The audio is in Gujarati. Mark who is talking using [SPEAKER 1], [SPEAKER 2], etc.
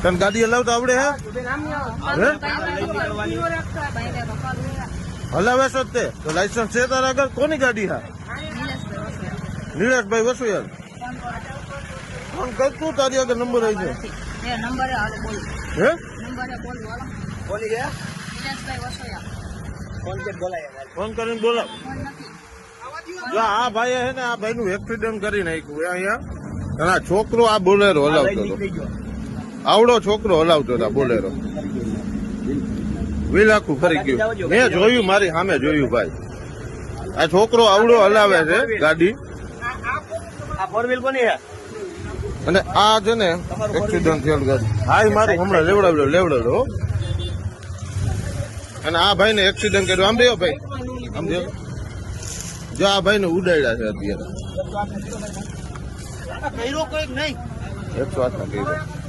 [SPEAKER 1] તને ગાડી હલાવતા આવડે હે હલાવે છો તે તો લાયસન્સ છે તારા આગળ? કોની ગાડી હા? નીલેશભાઈ વસુયાલ. ફોન કર તું, તારી આગળ નંબર આવી છે. હે ફોન કરીને બોલાવ. જો આ ભાઈ હે ને, આ ભાઈ નું એક્સિડન્ટ કરી નાખ્યું અહીંયા. અને આ છોકરો આ બોલેરો હલાવતો હતો. આવડો છોકરો હલાવતો હતો બોલેરો. વ્હીલ આખું ફરી ગયું. મેં જોયું, મારી સામે જોયું ભાઈ. આ છોકરો આવડો હલાવે છે ગાડી. અને આ છે ને એક્સિડન્ટ થયેલ ગાડી. હા મારું હમણાં લેવડાવ્યો. અને આ ભાઈ ને એક્સિડન્ટ કર્યો. આમ રહ્યો ભાઈ, આમ રહ્યો. જો આ ભાઈ ને ઉડાડ્યા છે અત્યારે 108 કર્યો.